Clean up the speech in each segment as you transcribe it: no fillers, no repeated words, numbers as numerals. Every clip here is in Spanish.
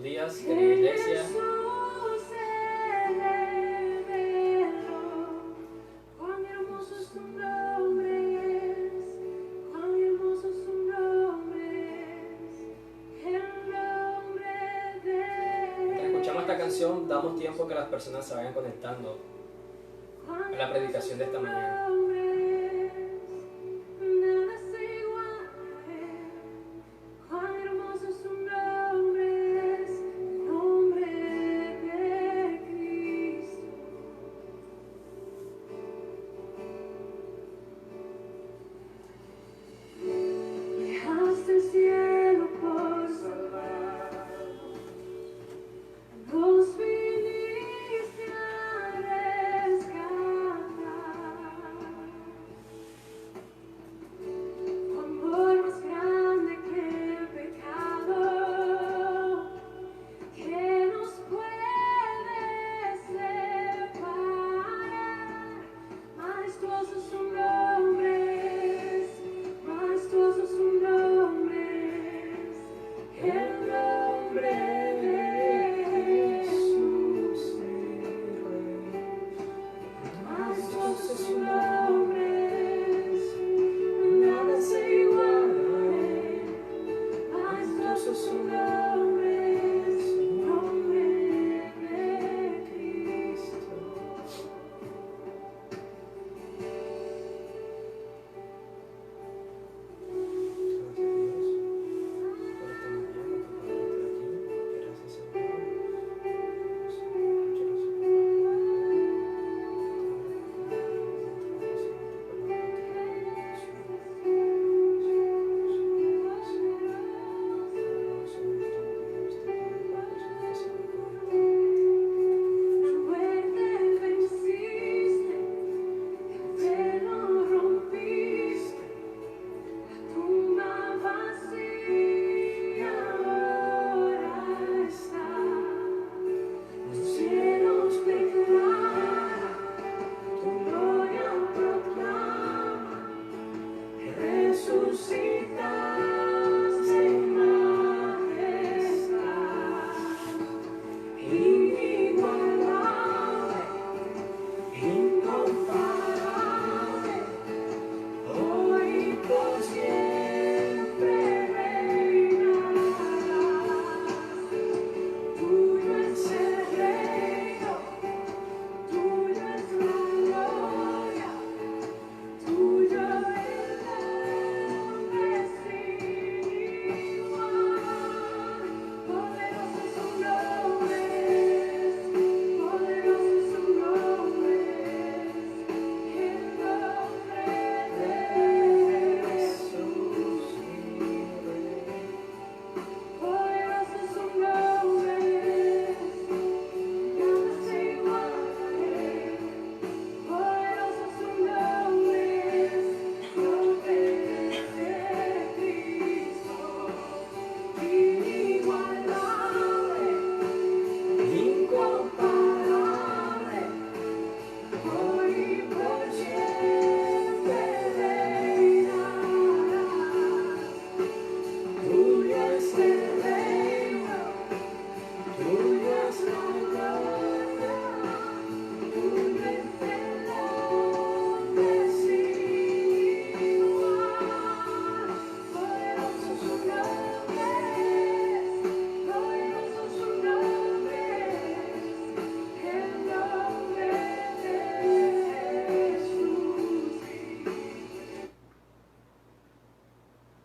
buenos días, querida iglesia. Mientras escuchamos esta canción, damos tiempo que las personas se vayan conectando a la predicación de esta mañana.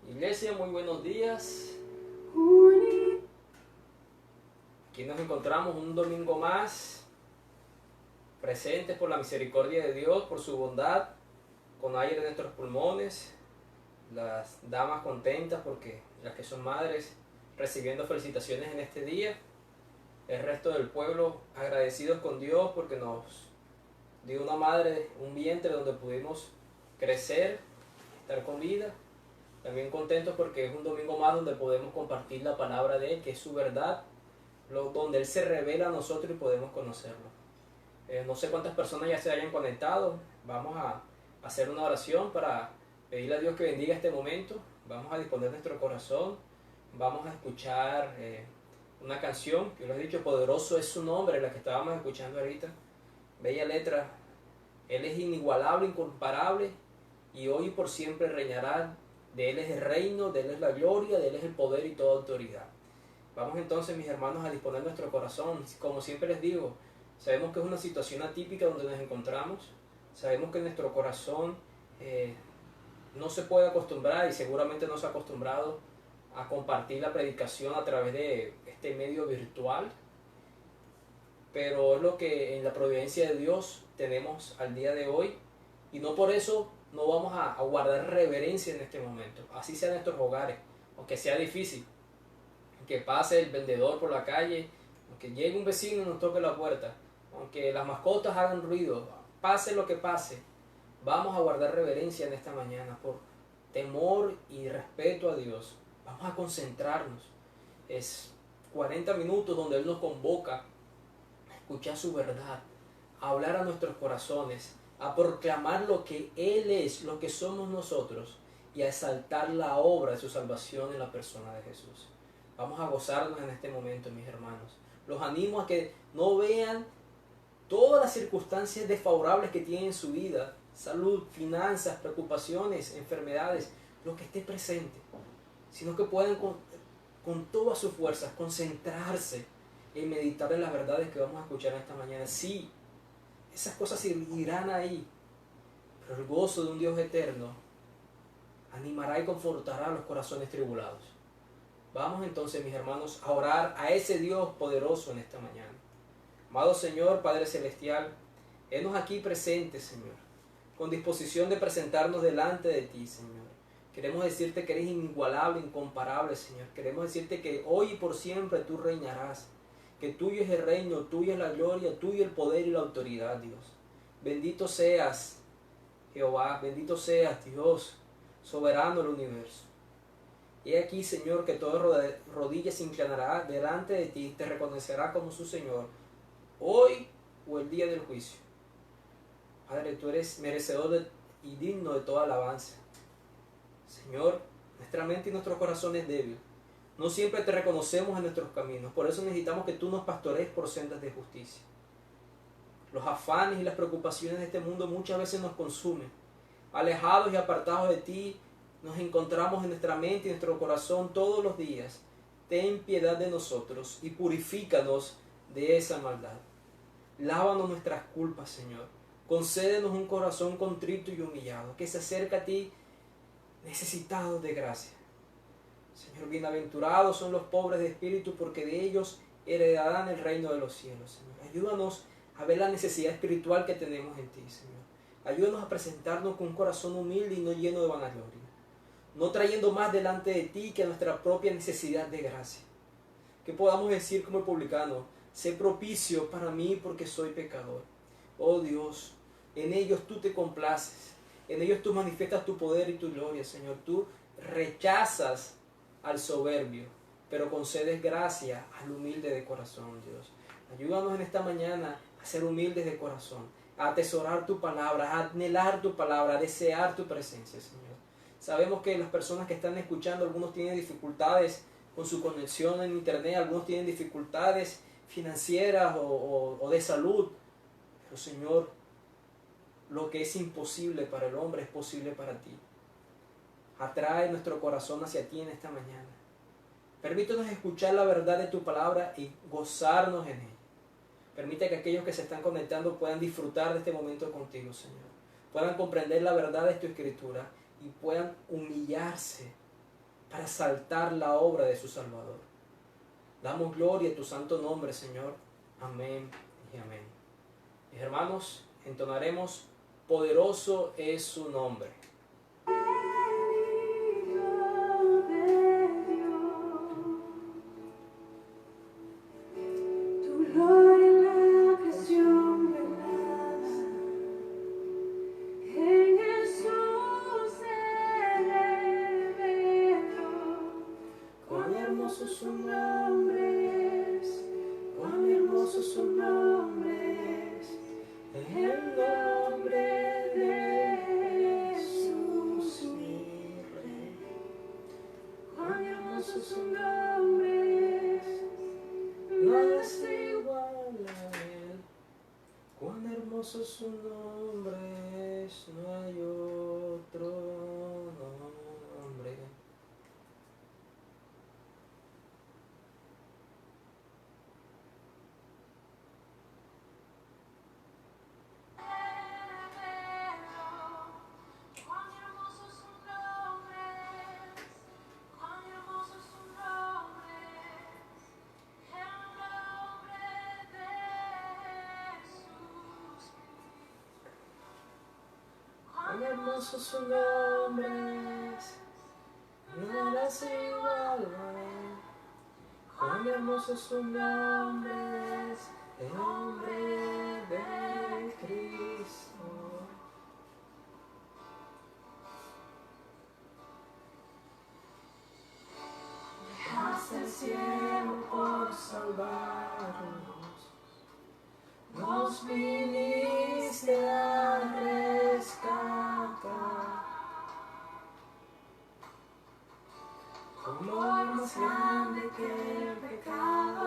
Iglesia, muy buenos días. Aquí nos encontramos un domingo más, presentes por la misericordia de Dios, por su bondad, con aire en nuestros pulmones, las damas contentas porque las que son madres recibiendo felicitaciones en este día, el resto del pueblo agradecidos con Dios porque nos dio una madre, un vientre donde pudimos crecer, estar con vida. También contentos porque es un domingo más donde podemos compartir la palabra de Él, que es su verdad, donde Él se revela a nosotros y podemos conocerlo. No sé cuántas personas ya se hayan conectado. Vamos a hacer una oración para pedirle a Dios que bendiga este momento. Vamos a disponer nuestro corazón. Vamos a escuchar una canción, que lo he dicho, poderoso es su nombre, la que estábamos escuchando ahorita. Bella letra. Él es inigualable, incomparable, y hoy y por siempre reinará. De Él es el reino, de Él es la gloria, de Él es el poder y toda autoridad. Vamos entonces, mis hermanos, a disponer nuestro corazón. Como siempre les digo, sabemos que es una situación atípica donde nos encontramos. Sabemos que nuestro corazón no se puede acostumbrar, y seguramente no se ha acostumbrado a compartir la predicación a través de este medio virtual. Pero es lo que en la providencia de Dios tenemos al día de hoy, y no por eso no vamos a guardar reverencia en este momento, así sea en nuestros hogares, aunque sea difícil, que pase el vendedor por la calle, aunque llegue un vecino y nos toque la puerta, aunque las mascotas hagan ruido, pase lo que pase, vamos a guardar reverencia en esta mañana por temor y respeto a Dios. Vamos a concentrarnos. Es 40 minutos donde Él nos convoca a escuchar su verdad, a hablar a nuestros corazones, a proclamar lo que Él es, lo que somos nosotros, y a exaltar la obra de su salvación en la persona de Jesús. Vamos a gozarnos en este momento, mis hermanos. Los animo a que no vean todas las circunstancias desfavorables que tienen en su vida, salud, finanzas, preocupaciones, enfermedades, lo que esté presente, sino que puedan con todas sus fuerzas concentrarse en meditar en las verdades que vamos a escuchar esta mañana. Sí, esas cosas seguirán ahí, pero el gozo de un Dios eterno animará y confortará los corazones tribulados. Vamos entonces, mis hermanos, a orar a ese Dios poderoso en esta mañana. Amado Señor, Padre Celestial, henos aquí presentes, Señor, con disposición de presentarnos delante de ti, Señor. Queremos decirte que eres inigualable, incomparable, Señor. Queremos decirte que hoy y por siempre tú reinarás, que tuyo es el reino, tuya es la gloria, tuyo el poder y la autoridad, Dios. Bendito seas, Jehová, bendito seas, Dios, soberano del universo. He aquí, Señor, que toda rodilla se inclinará delante de ti y te reconocerá como su Señor, hoy o el día del juicio. Padre, tú eres merecedor y digno de toda alabanza. Señor, nuestra mente y nuestro corazón es débil. No siempre te reconocemos en nuestros caminos. Por eso necesitamos que tú nos pastorees por sendas de justicia. Los afanes y las preocupaciones de este mundo muchas veces nos consumen. Alejados y apartados de ti, nos encontramos en nuestra mente y nuestro corazón todos los días. Ten piedad de nosotros y purifícanos de esa maldad. Lávanos nuestras culpas, Señor. Concédenos un corazón contrito y humillado, que se acerca a ti necesitados de gracia. Señor, bienaventurados son los pobres de espíritu, porque de ellos heredarán el reino de los cielos, Señor. Ayúdanos a ver la necesidad espiritual que tenemos en ti, Señor. Ayúdanos a presentarnos con un corazón humilde y no lleno de vanagloria, no trayendo más delante de ti que nuestra propia necesidad de gracia. Que podamos decir como el publicano: sé propicio para mí porque soy pecador. Oh Dios, en ellos tú te complaces, en ellos tú manifiestas tu poder y tu gloria, Señor. Tú rechazas al soberbio, pero concedes gracia al humilde de corazón, Dios. Ayúdanos en esta mañana a ser humildes de corazón, a atesorar tu palabra, a anhelar tu palabra, a desear tu presencia, Señor. Sabemos que las personas que están escuchando, algunos tienen dificultades con su conexión en internet, algunos tienen dificultades financieras o de salud, pero Señor, lo que es imposible para el hombre es posible para ti. Atrae nuestro corazón hacia ti en esta mañana. Permítanos escuchar la verdad de tu palabra y gozarnos en ella. Permite que aquellos que se están conectando puedan disfrutar de este momento contigo, Señor. Puedan comprender la verdad de tu escritura y puedan humillarse para exaltar la obra de su Salvador. Damos gloria a tu santo nombre, Señor. Amén y amén. Mis hermanos, entonaremos: poderoso es su nombre. El nombre de Jesús. nada es igual a Él. Cuán hermoso su nombre es, no hay otro nombre. Cuán hermoso su nombre es, nada es igual a Él. Cuán hermoso su nombre es, el nombre de Cristo. Dejaste el cielo por salvarnos, nos viniste a rescatar. Amor más grande que el pecado,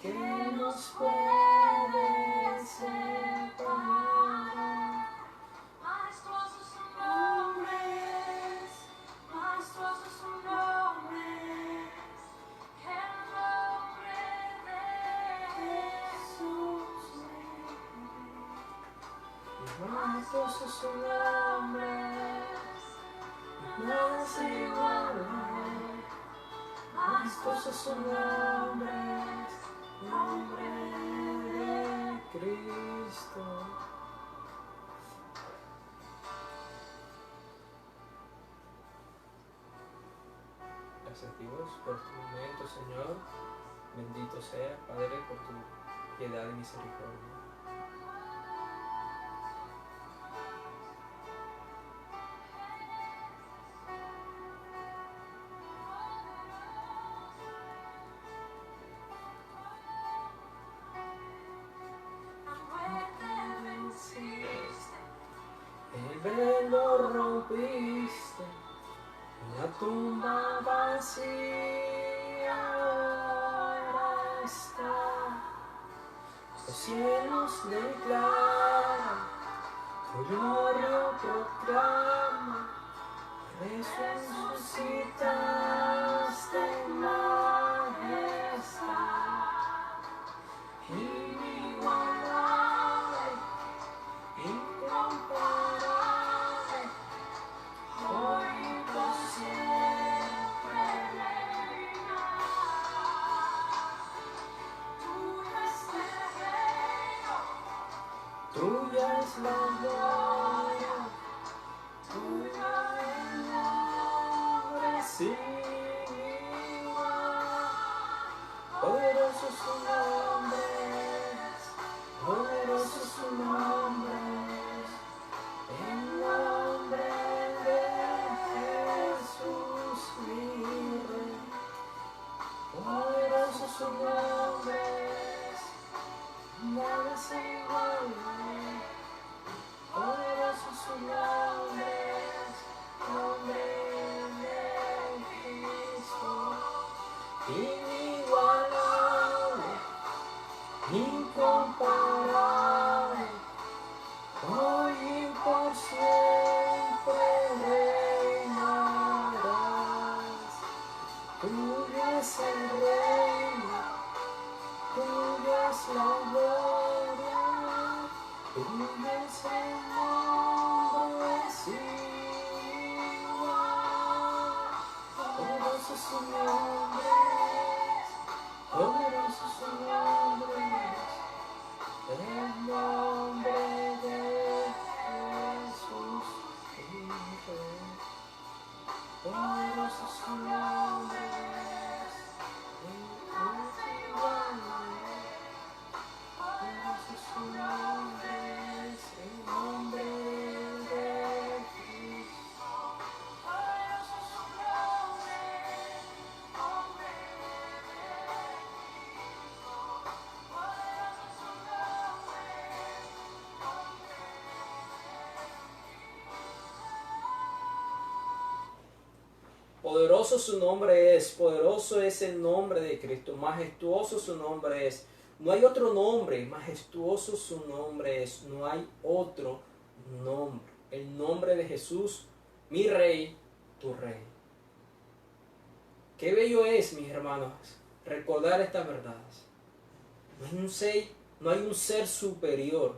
que nos puede separar. Majestuoso su nombre es, majestuoso su nombre es, el nombre de Jesús. Majestuoso su nombre es, nada es igual a Él. Majestuoso su nombre es, nombre de Cristo. Gracias Dios por este momento, Señor. Bendito sea, Padre, por tu piedad y misericordia. El velo rompiste, la tumba vacía ahora está. Los cielos declaran, tu gloria proclama, resucitaste en majestad. Inigualable, incomparable, hoy y por siempre reinarás. Tuya es la gloria, tuya el nombre sin igual. Poderoso su nombre es, poderoso su nombre es, el nombre de Jesús mi Rey. Poderoso su nombre es, nada es igual a Él. Poderoso su nombre es, nombre de Cristo. Inigualable, incomparable, hoy y por siempre reinarás. Tuyo es el reino, tuya es la gloria, tuyo es el nombre sin igual. Poderoso su nombre es, poderoso su nombre es, Poderoso su nombre es, poderoso es el nombre de Cristo, majestuoso su nombre es. No hay otro nombre, majestuoso su nombre es, no hay otro nombre. El nombre de Jesús, mi Rey, tu Rey. Qué bello es, mis hermanos, recordar estas verdades. No hay un ser superior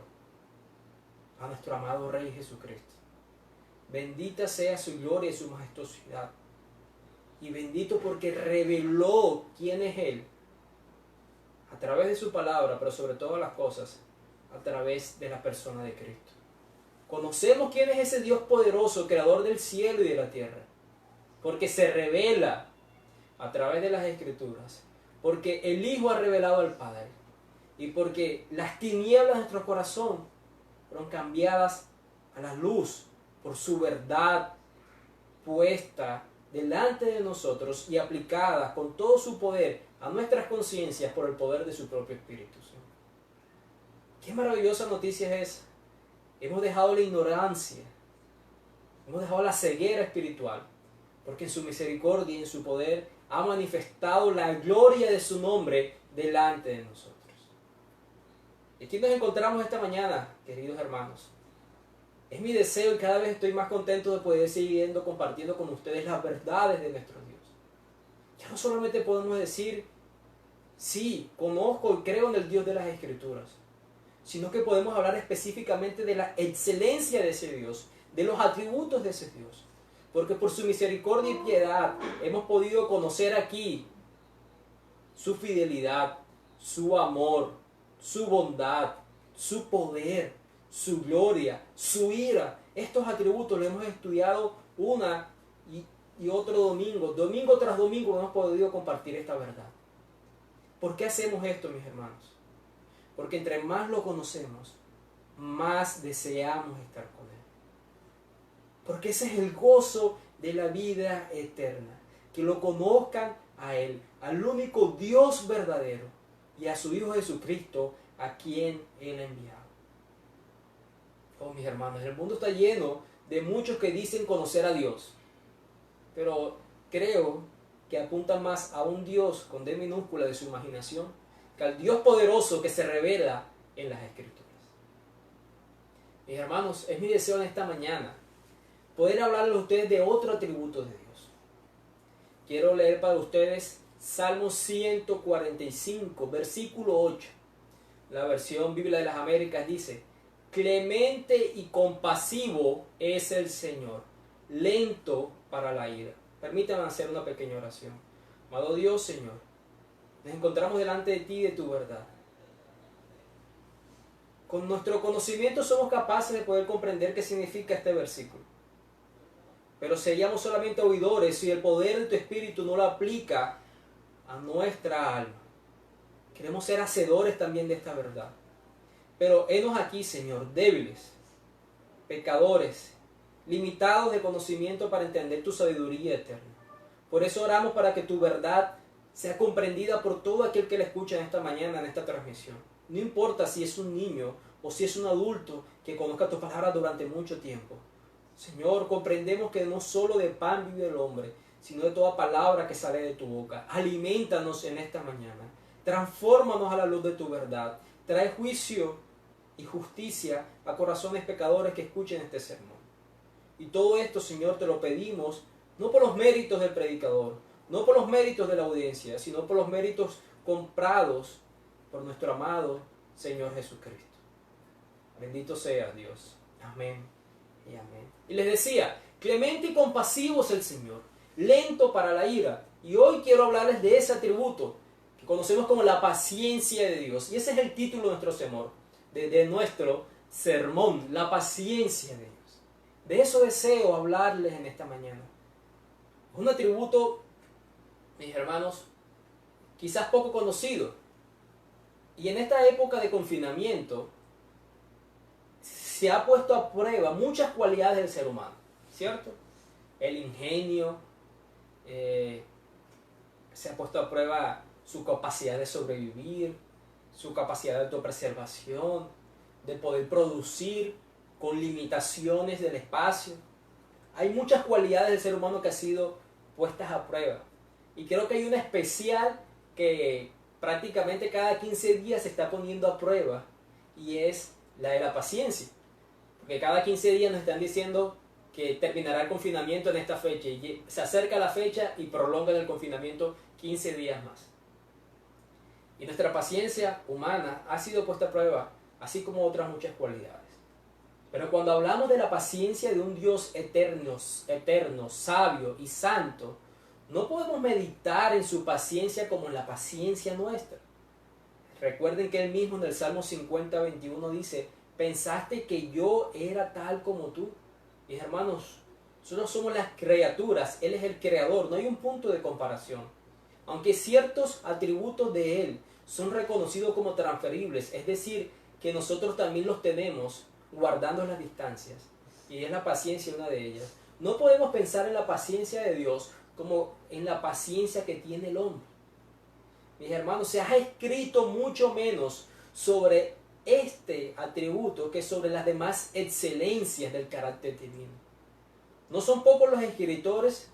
a nuestro amado Rey Jesucristo. Bendita sea su gloria y su majestuosidad. Y bendito porque reveló quién es Él a través de su palabra, pero sobre todas las cosas a través de la persona de Cristo. Conocemos quién es ese Dios poderoso, creador del cielo y de la tierra, porque se revela a través de las Escrituras, porque el Hijo ha revelado al Padre y porque las tinieblas de nuestro corazón fueron cambiadas a la luz por su verdad puesta delante de nosotros y aplicada con todo su poder a nuestras conciencias por el poder de su propio Espíritu. ¿Sí? Qué maravillosa noticia es esa. Hemos dejado la ignorancia, hemos dejado la ceguera espiritual, porque en su misericordia y en su poder ha manifestado la gloria de su nombre delante de nosotros. Y aquí nos encontramos esta mañana, queridos hermanos. Es mi deseo y cada vez estoy más contento de poder seguir compartiendo con ustedes las verdades de nuestro Dios. Ya no solamente podemos decir, sí, conozco y creo en el Dios de las Escrituras, sino que podemos hablar específicamente de la excelencia de ese Dios, de los atributos de ese Dios. Porque por su misericordia y piedad hemos podido conocer aquí su fidelidad, su amor, su bondad, su poder, su gloria, su ira. Estos atributos los hemos estudiado una y otro domingo. Domingo tras domingo hemos podido compartir esta verdad. ¿Por qué hacemos esto, mis hermanos? Porque entre más lo conocemos, más deseamos estar con Él. Porque ese es el gozo de la vida eterna. Que lo conozcan a Él, al único Dios verdadero y a su Hijo Jesucristo, a quien Él ha enviado. Oh, mis hermanos, el mundo está lleno de muchos que dicen conocer a Dios, pero creo que apuntan más a un Dios con D minúscula de su imaginación que al Dios poderoso que se revela en las Escrituras. Mis hermanos, es mi deseo en esta mañana poder hablarles a ustedes de otro atributo de Dios. Quiero leer para ustedes Salmo 145, versículo 8. La versión Biblia de las Américas dice: clemente y compasivo es el Señor, lento para la ira. Permítanme hacer una pequeña oración. Amado Dios, Señor, nos encontramos delante de ti y de tu verdad. Con nuestro conocimiento somos capaces de poder comprender qué significa este versículo. Pero seríamos solamente oidores si el poder de tu Espíritu no lo aplica a nuestra alma. Queremos ser hacedores también de esta verdad. Pero henos aquí, Señor, débiles, pecadores, limitados de conocimiento para entender tu sabiduría eterna. Por eso oramos para que tu verdad sea comprendida por todo aquel que la escucha en esta mañana, en esta transmisión. No importa si es un niño o si es un adulto que conozca tus palabras durante mucho tiempo. Señor, comprendemos que no solo de pan vive el hombre, sino de toda palabra que sale de tu boca. Aliméntanos en esta mañana. Transfórmanos a la luz de tu verdad. Trae juicio y justicia a corazones pecadores que escuchen este sermón. Y todo esto, Señor, te lo pedimos, no por los méritos del predicador, no por los méritos de la audiencia, sino por los méritos comprados por nuestro amado Señor Jesucristo. Bendito sea Dios. Amén y amén. Y les decía, clemente y compasivo es el Señor, lento para la ira. Y hoy quiero hablarles de ese atributo que conocemos como la paciencia de Dios. Y ese es el título de nuestro sermón, de nuestro sermón, la paciencia de Dios. De eso deseo hablarles en esta mañana. Es un atributo, mis hermanos, quizás poco conocido. Y en esta época de confinamiento se ha puesto a prueba muchas cualidades del ser humano, ¿cierto? El ingenio, se ha puesto a prueba su capacidad de sobrevivir, su capacidad de autopreservación, de poder producir con limitaciones del espacio. Hay muchas cualidades del ser humano que han sido puestas a prueba. Y creo que hay una especial que prácticamente cada 15 días se está poniendo a prueba, y es la de la paciencia. Porque cada 15 días nos están diciendo que terminará el confinamiento en esta fecha, y se acerca la fecha y prolongan el confinamiento 15 días más. Y nuestra paciencia humana ha sido puesta a prueba, así como otras muchas cualidades. Pero cuando hablamos de la paciencia de un Dios eterno, sabio y santo, no podemos meditar en su paciencia como en la paciencia nuestra. Recuerden que él mismo en el Salmo 50, 21 dice: ¿pensaste que yo era tal como tú? Mis hermanos, nosotros somos las criaturas, él es el creador, no hay un punto de comparación. Aunque ciertos atributos de él son reconocidos como transferibles, es decir, que nosotros también los tenemos guardando las distancias, y es la paciencia una de ellas. No podemos pensar en la paciencia de Dios como en la paciencia que tiene el hombre. Mis hermanos, se ha escrito mucho menos sobre este atributo que sobre las demás excelencias del carácter divino. No son pocos los escritores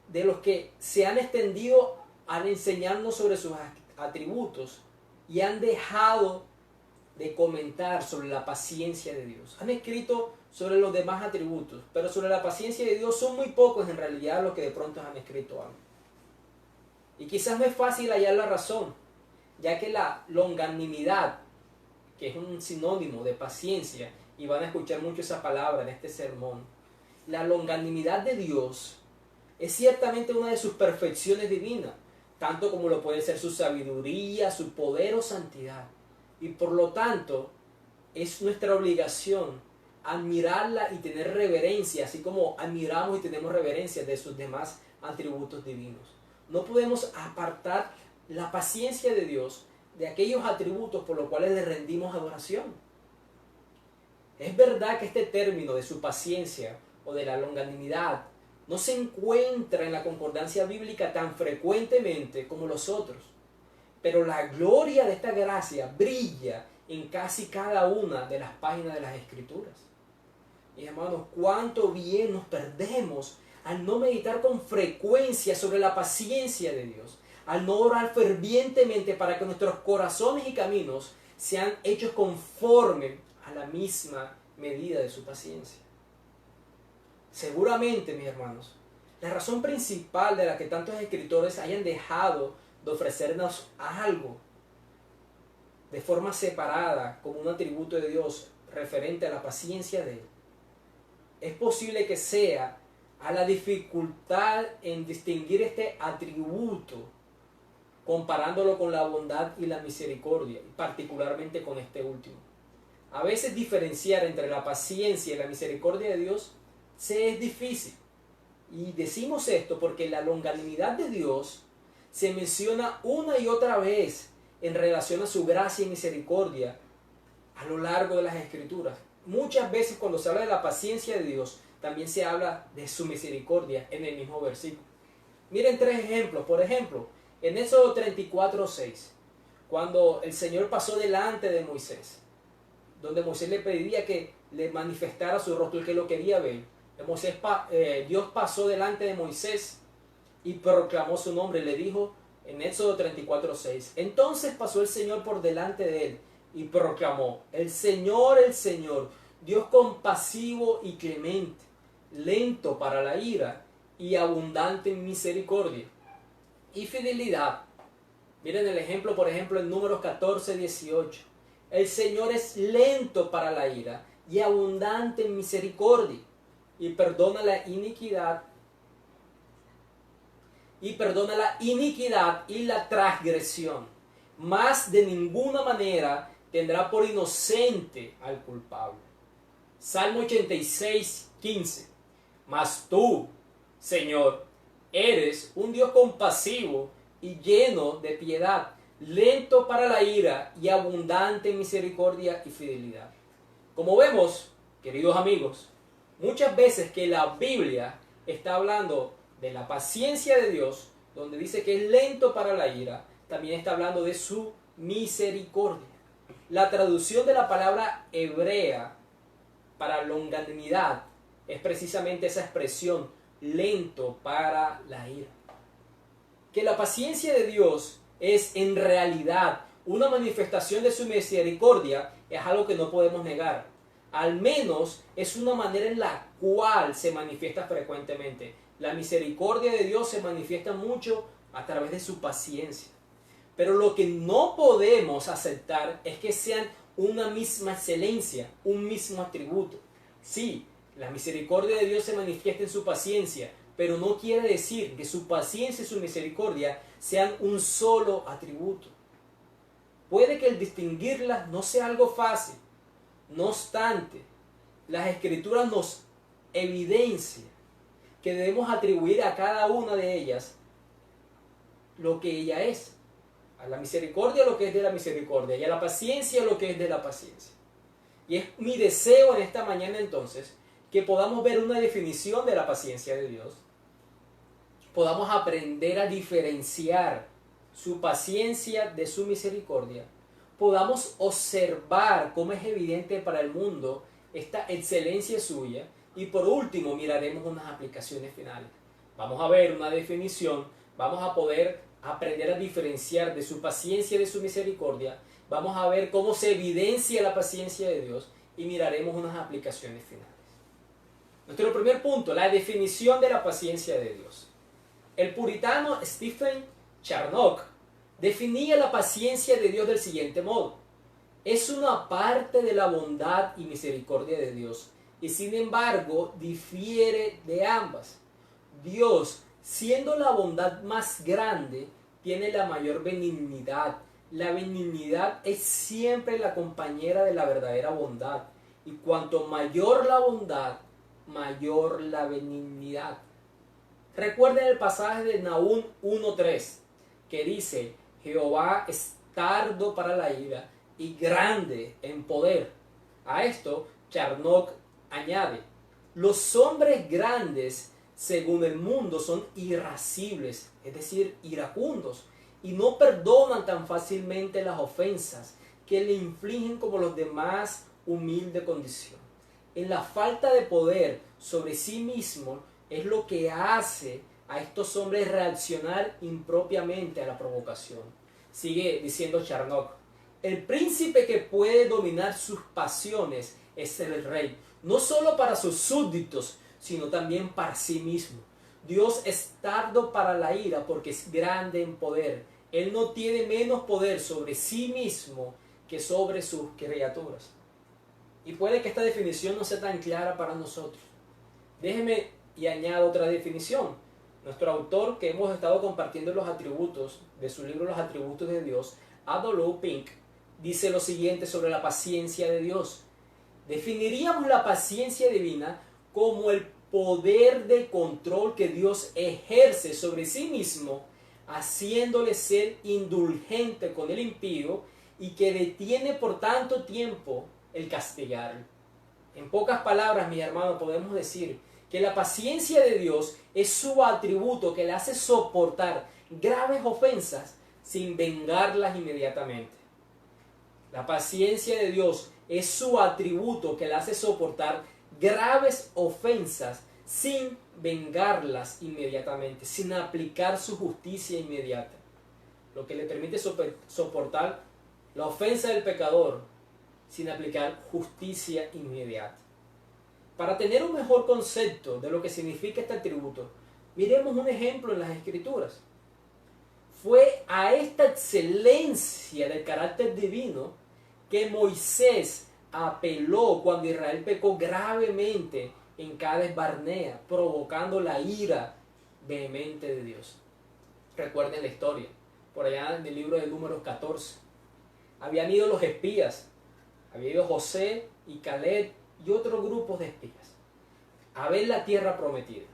de los que se han extendido al enseñarnos sobre sus atributos y han dejado de comentar sobre la paciencia de Dios. Han escrito sobre los demás atributos, pero sobre la paciencia de Dios son muy pocos en realidad los que de pronto han escrito algo. Y quizás no es fácil hallar la razón, ya que la longanimidad, que es un sinónimo de paciencia, y van a escuchar mucho esa palabra en este sermón, la longanimidad de Dios es ciertamente una de sus perfecciones divinas, tanto como lo puede ser su sabiduría, su poder o santidad. Y por lo tanto, es nuestra obligación admirarla y tener reverencia, así como admiramos y tenemos reverencia de sus demás atributos divinos. No podemos apartar la paciencia de Dios de aquellos atributos por los cuales le rendimos adoración. Es verdad que este término de su paciencia o de la longanimidad no se encuentra en la concordancia bíblica tan frecuentemente como los otros, pero la gloria de esta gracia brilla en casi cada una de las páginas de las Escrituras. Y hermanos, cuánto bien nos perdemos al no meditar con frecuencia sobre la paciencia de Dios, al no orar fervientemente para que nuestros corazones y caminos sean hechos conforme a la misma medida de su paciencia. Seguramente, mis hermanos, la razón principal de la que tantos escritores hayan dejado de ofrecernos algo de forma separada como un atributo de Dios referente a la paciencia de Él, es posible que sea a la dificultad en distinguir este atributo comparándolo con la bondad y la misericordia, y particularmente con este último. A veces diferenciar entre la paciencia y la misericordia de Dios se es difícil. Y decimos esto porque la longanimidad de Dios se menciona una y otra vez en relación a su gracia y misericordia a lo largo de las Escrituras. Muchas veces cuando se habla de la paciencia de Dios, también se habla de su misericordia en el mismo versículo. Miren tres ejemplos. Por ejemplo, en Éxodo 34:6, cuando el Señor pasó delante de Moisés, donde Moisés le pedía que le manifestara su rostro, el que lo quería ver. Dios pasó delante de Moisés y proclamó su nombre. Le dijo en Éxodo 34:6: entonces pasó el Señor por delante de él y proclamó: el Señor, Dios compasivo y clemente, lento para la ira y abundante en misericordia y fidelidad. Miren el ejemplo, por ejemplo, en Números 14:18. El Señor es lento para la ira y abundante en misericordia, y perdona la iniquidad y la transgresión. Mas de ninguna manera tendrá por inocente al culpable. Salmo 86:15. Mas tú, Señor, eres un Dios compasivo y lleno de piedad, lento para la ira y abundante en misericordia y fidelidad. Como vemos, queridos amigos, muchas veces que la Biblia está hablando de la paciencia de Dios, donde dice que es lento para la ira, también está hablando de su misericordia. La traducción de la palabra hebrea para longanimidad es precisamente esa expresión, lento para la ira. Que la paciencia de Dios es en realidad una manifestación de su misericordia es algo que no podemos negar. Al menos es una manera en la cual se manifiesta frecuentemente. La misericordia de Dios se manifiesta mucho a través de su paciencia. Pero lo que no podemos aceptar es que sean una misma excelencia, un mismo atributo. Sí, la misericordia de Dios se manifiesta en su paciencia, pero no quiere decir que su paciencia y su misericordia sean un solo atributo. Puede que el distinguirlas no sea algo fácil. No obstante, las Escrituras nos evidencian que debemos atribuir a cada una de ellas lo que ella es. A la misericordia lo que es de la misericordia y a la paciencia lo que es de la paciencia. Y es mi deseo en esta mañana entonces que podamos ver una definición de la paciencia de Dios, podamos aprender a diferenciar su paciencia de su misericordia, podamos observar cómo es evidente para el mundo esta excelencia suya y por último miraremos unas aplicaciones finales. Vamos a ver una definición, vamos a poder aprender a diferenciar de su paciencia y de su misericordia, vamos a ver cómo se evidencia la paciencia de Dios y miraremos unas aplicaciones finales. Nuestro primer punto, la definición de la paciencia de Dios. El puritano Stephen Charnock definía la paciencia de Dios del siguiente modo: es una parte de la bondad y misericordia de Dios y sin embargo difiere de ambas. Dios, siendo la bondad más grande, tiene la mayor benignidad. La benignidad es siempre la compañera de la verdadera bondad. Y cuanto mayor la bondad, mayor la benignidad. Recuerden el pasaje de Nahum 1:3, que dice: Jehová es tardo para la ira y grande en poder. A esto Charnock añade: los hombres grandes según el mundo son irascibles, es decir, iracundos, y no perdonan tan fácilmente las ofensas que le infligen como los de más humilde condición. En la falta de poder sobre sí mismo es lo que hace a estos hombres reaccionar impropiamente a la provocación. Sigue diciendo Charnock: el príncipe que puede dominar sus pasiones es el rey, no solo para sus súbditos, sino también para sí mismo. Dios es tardo para la ira porque es grande en poder. Él no tiene menos poder sobre sí mismo que sobre sus criaturas. Y puede que esta definición no sea tan clara para nosotros. Déjeme y añado otra definición. Nuestro autor, que hemos estado compartiendo los atributos de su libro Los Atributos de Dios, Adolph Pink, dice lo siguiente sobre la paciencia de Dios. Definiríamos la paciencia divina como el poder de control que Dios ejerce sobre sí mismo, haciéndole ser indulgente con el impío y que detiene por tanto tiempo el castigarlo. En pocas palabras, mis hermanos, podemos decir que la paciencia de Dios es su atributo que le hace soportar graves ofensas sin vengarlas inmediatamente. La paciencia de Dios es su atributo que le hace soportar graves ofensas sin vengarlas inmediatamente, sin aplicar su justicia inmediata, lo que le permite soportar la ofensa del pecador sin aplicar justicia inmediata. Para tener un mejor concepto de lo que significa este atributo, miremos un ejemplo en las Escrituras. Fue a esta excelencia del carácter divino que Moisés apeló cuando Israel pecó gravemente en Cades Barnea, provocando la ira vehemente de Dios. Recuerden la historia, por allá en el libro de Números 14. Habían ido los espías, había ido José y Caleb y otros grupos de espías a ver la tierra prometida.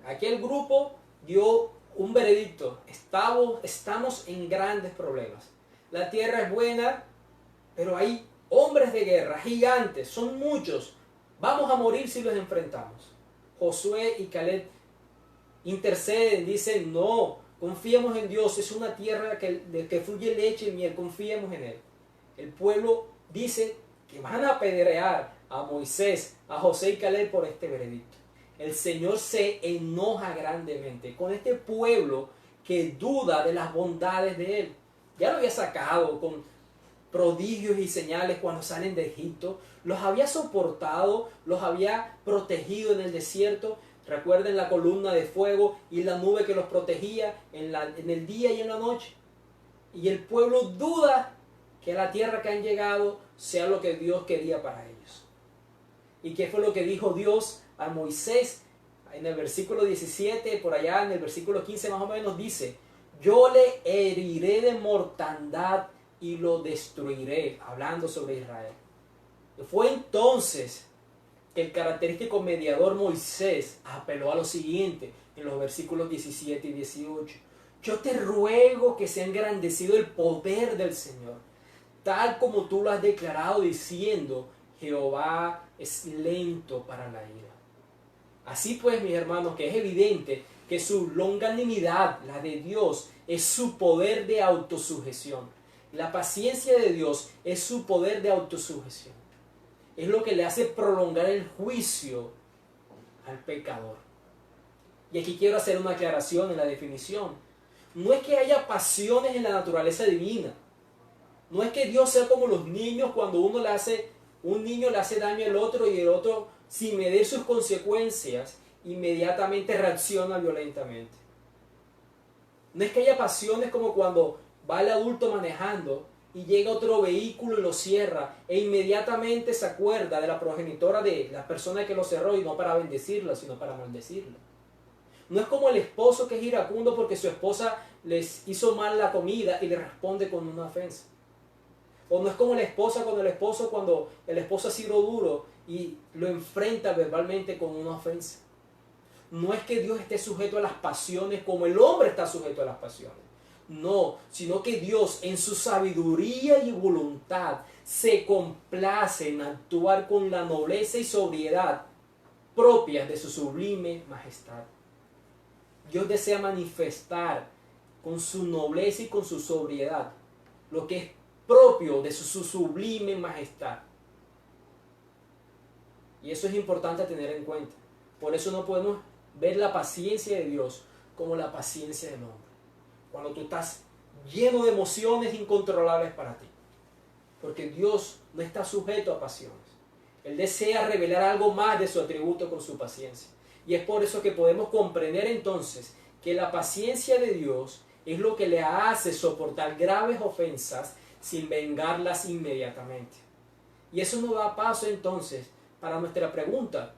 Aquel grupo dio un veredicto: estamos en grandes problemas. La tierra es buena, pero hay hombres de guerra, gigantes, son muchos. Vamos a morir si los enfrentamos. Josué y Caleb interceden, dicen: no, confiemos en Dios, es una tierra de que fluye leche y miel, confiemos en Él. El pueblo dice que van a apedrear a Moisés, a José y Caleb por este veredicto. El Señor se enoja grandemente con este pueblo que duda de las bondades de Él. Ya lo había sacado con prodigios y señales cuando salen de Egipto. Los había soportado, los había protegido en el desierto. Recuerden la columna de fuego y la nube que los protegía en el día y en la noche. Y el pueblo duda que la tierra que han llegado sea lo que Dios quería para ellos. ¿Y qué fue lo que dijo Dios a Moisés? En el versículo 17, por allá en el versículo 15 más o menos dice: yo le heriré de mortandad y lo destruiré, hablando sobre Israel. Fue entonces que el característico mediador Moisés apeló a lo siguiente en los versículos 17 y 18: yo te ruego que sea engrandecido el poder del Señor, tal como tú lo has declarado, diciendo: Jehová es lento para la ira. Así pues, mis hermanos, que es evidente que su longanimidad, la de Dios, es su poder de autosujeción. La paciencia de Dios es su poder de autosujeción. Es lo que le hace prolongar el juicio al pecador. Y aquí quiero hacer una aclaración en la definición. No es que haya pasiones en la naturaleza divina. No es que Dios sea como los niños cuando un niño le hace daño al otro y el otro, sin medir sus consecuencias, inmediatamente reacciona violentamente. No es que haya pasiones como cuando va el adulto manejando y llega otro vehículo y lo cierra e inmediatamente se acuerda de la progenitora de la persona que lo cerró, y no para bendecirla, sino para maldecirla. No es como el esposo que es iracundo porque su esposa les hizo mal la comida y le responde con una ofensa. O no es como la esposa con el esposo cuando el esposo ha sido duro y lo enfrenta verbalmente con una ofensa. No es que Dios esté sujeto a las pasiones como el hombre está sujeto a las pasiones. No, sino que Dios en su sabiduría y voluntad se complace en actuar con la nobleza y sobriedad propias de su sublime majestad. Dios desea manifestar con su nobleza y con su sobriedad lo que es propio de su sublime majestad. Y eso es importante tener en cuenta. Por eso no podemos ver la paciencia de Dios como la paciencia del hombre. Cuando tú estás lleno de emociones incontrolables para ti. Porque Dios no está sujeto a pasiones. Él desea revelar algo más de su atributo con su paciencia. Y es por eso que podemos comprender entonces que la paciencia de Dios es lo que le hace soportar graves ofensas sin vengarlas inmediatamente. Y eso nos da paso entonces para nuestra pregunta,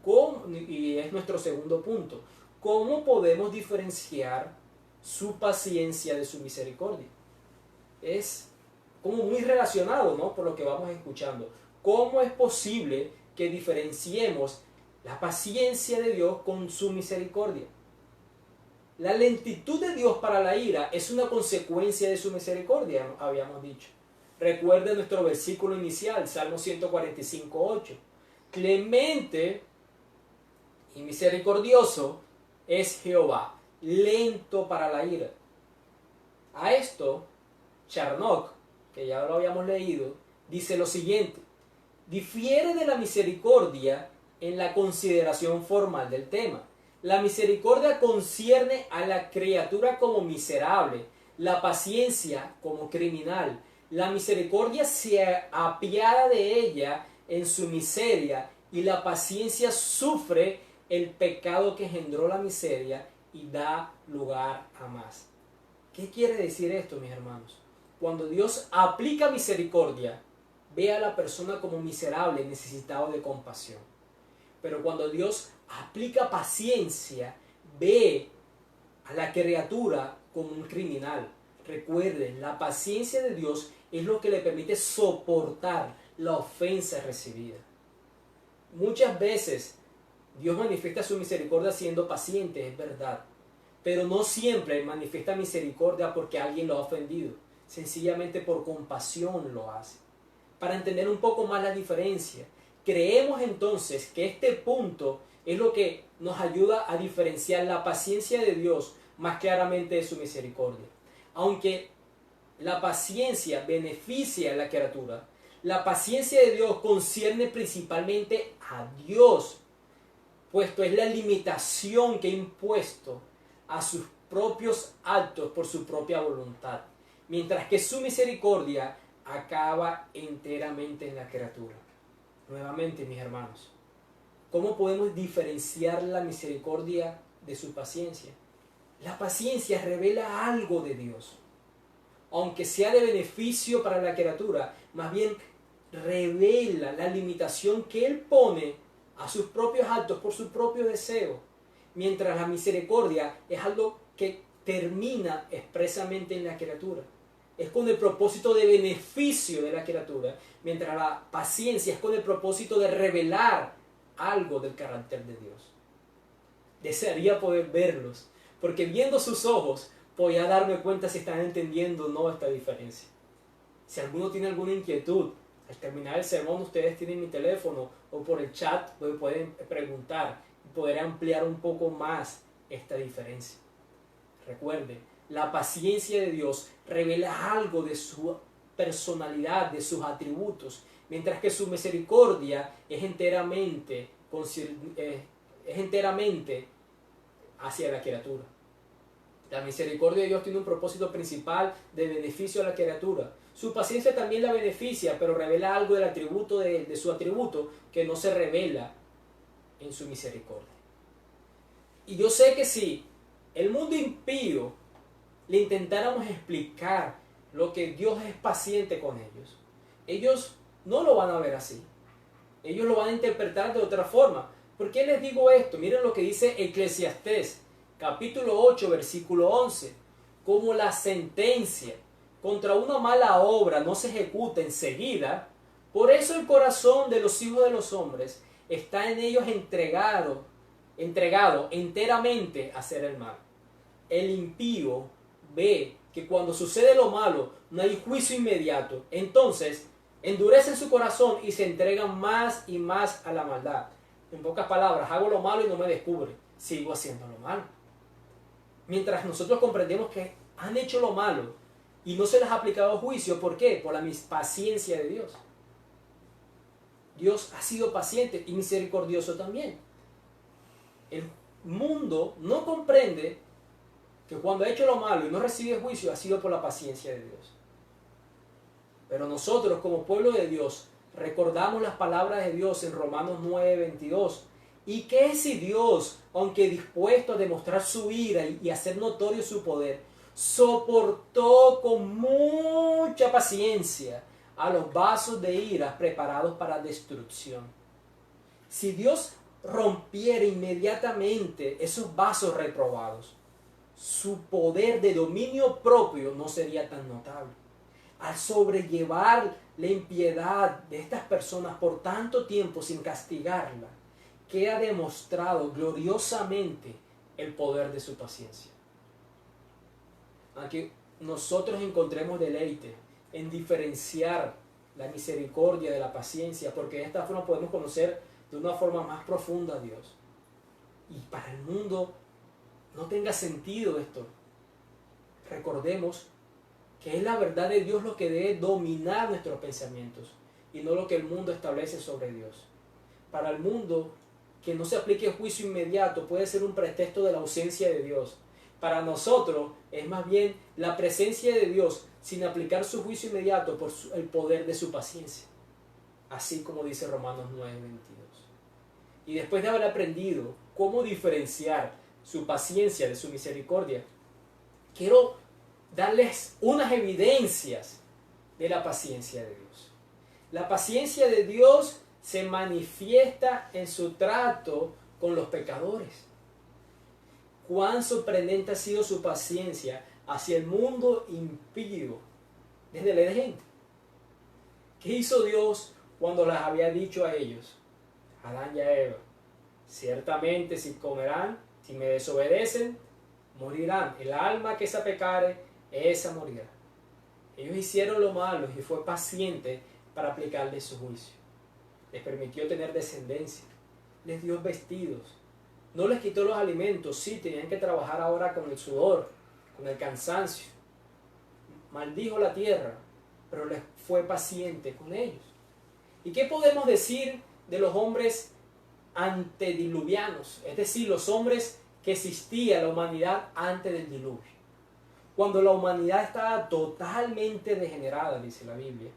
y es nuestro segundo punto: ¿cómo podemos diferenciar su paciencia de su misericordia? Es como muy relacionado, ¿no? Por lo que vamos escuchando. ¿Cómo es posible que diferenciemos la paciencia de Dios con su misericordia? La lentitud de Dios para la ira es una consecuencia de su misericordia, habíamos dicho. Recuerden nuestro versículo inicial, Salmo 145:8. Clemente y misericordioso es Jehová, lento para la ira. A esto, Charnock, que ya lo habíamos leído, dice lo siguiente: difiere de la misericordia en la consideración formal del tema. La misericordia concierne a la criatura como miserable, la paciencia como criminal. La misericordia se apiada de ella en su miseria, y la paciencia sufre el pecado que engendró la miseria y da lugar a más. ¿Qué quiere decir esto, mis hermanos? Cuando Dios aplica misericordia, ve a la persona como miserable, necesitado de compasión. Pero cuando Dios aplica paciencia, ve a la criatura como un criminal. Recuerden, la paciencia de Dios es lo que le permite soportar la ofensa recibida. Muchas veces Dios manifiesta su misericordia siendo paciente, es verdad. Pero no siempre manifiesta misericordia porque alguien lo ha ofendido. Sencillamente por compasión lo hace. Para entender un poco más la diferencia, creemos entonces que este punto es lo que nos ayuda a diferenciar la paciencia de Dios más claramente de su misericordia. Aunque la paciencia beneficia a la criatura, la paciencia de Dios concierne principalmente a Dios. puesto es la limitación que ha impuesto a sus propios actos por su propia voluntad, mientras que su misericordia acaba enteramente en la criatura. Nuevamente, mis hermanos, ¿cómo podemos diferenciar la misericordia de su paciencia? La paciencia revela algo de Dios, aunque sea de beneficio para la criatura, más bien revela la limitación que Él pone a sus propios actos por su propio deseo, mientras la misericordia es algo que termina expresamente en la criatura. Es con el propósito de beneficio de la criatura, mientras la paciencia es con el propósito de revelar algo del carácter de Dios. Desearía poder verlos, porque viendo sus ojos podía darme cuenta si están entendiendo o no esta diferencia. Si alguno tiene alguna inquietud, al terminar el sermón ustedes tienen mi teléfono o por el chat pueden preguntar y poder ampliar un poco más esta diferencia. Recuerde, la paciencia de Dios revela algo de su personalidad, de sus atributos, mientras que su misericordia es enteramente hacia la criatura. La misericordia de Dios tiene un propósito principal de beneficio a la criatura. Su paciencia también la beneficia, pero revela algo del atributo de su atributo que no se revela en su misericordia. Y yo sé que si el mundo impío le intentáramos explicar lo que Dios es paciente con ellos no lo van a ver así. Ellos lo van a interpretar de otra forma. ¿Por qué les digo esto? Miren lo que dice Eclesiastés, capítulo 8, versículo 11. Como la sentencia contra una mala obra no se ejecuta enseguida, por eso el corazón de los hijos de los hombres está en ellos entregado enteramente a hacer el mal. El impío ve que cuando sucede lo malo no hay juicio inmediato, entonces endurecen su corazón y se entregan más y más a la maldad. En pocas palabras, hago lo malo y no me descubre, sigo haciendo lo malo. Mientras nosotros comprendemos que han hecho lo malo y no se les ha aplicado juicio, ¿por qué? Por la paciencia de Dios. Dios ha sido paciente y misericordioso también. El mundo no comprende que cuando ha hecho lo malo y no recibe juicio ha sido por la paciencia de Dios. Pero nosotros como pueblo de Dios recordamos las palabras de Dios en Romanos 9:22. ¿Y qué si Dios, aunque dispuesto a demostrar su ira y hacer notorio su poder, soportó con mucha paciencia a los vasos de ira preparados para destrucción? Si Dios rompiera inmediatamente esos vasos reprobados, su poder de dominio propio no sería tan notable. Al sobrellevar la impiedad de estas personas por tanto tiempo sin castigarla, queda demostrado gloriosamente el poder de su paciencia. Aunque nosotros encontremos deleite en diferenciar la misericordia de la paciencia, porque de esta forma podemos conocer de una forma más profunda a Dios. Y para el mundo no tenga sentido esto. Recordemos que es la verdad de Dios lo que debe dominar nuestros pensamientos y no lo que el mundo establece sobre Dios. Para el mundo, que no se aplique juicio inmediato puede ser un pretexto de la ausencia de Dios. Para nosotros es más bien la presencia de Dios sin aplicar su juicio inmediato por el poder de su paciencia. Así como dice Romanos 9:22. Y después de haber aprendido cómo diferenciar su paciencia de su misericordia, quiero darles unas evidencias de la paciencia de Dios. La paciencia de Dios se manifiesta en su trato con los pecadores. Cuán sorprendente ha sido su paciencia hacia el mundo impío desde el Edén. ¿Qué hizo Dios cuando les había dicho a ellos, Adán y a Eva? Ciertamente si comerán, si me desobedecen, morirán. El alma que se pecare, esa morirá. Ellos hicieron lo malo y fue paciente para aplicarles su juicio. Les permitió tener descendencia, les dio vestidos, no les quitó los alimentos, sí, tenían que trabajar ahora con el sudor, con el cansancio, maldijo la tierra, pero les fue paciente con ellos. ¿Y qué podemos decir de los hombres antediluvianos, es decir, los hombres que existía la humanidad antes del diluvio. Cuando la humanidad estaba totalmente degenerada, dice la Biblia,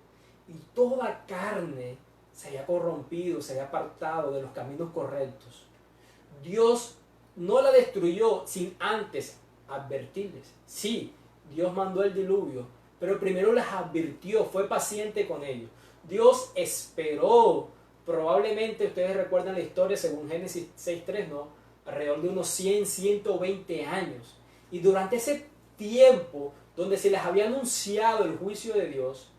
y toda carne se había corrompido, se había apartado de los caminos correctos, Dios no la destruyó sin antes advertirles. Sí, Dios mandó el diluvio, pero primero les advirtió, fue paciente con ellos. Dios esperó, probablemente ustedes recuerdan la historia según Génesis 6.3, ¿no? Alrededor de unos 100, 120 años. Y durante ese tiempo donde se les había anunciado el juicio de Dios,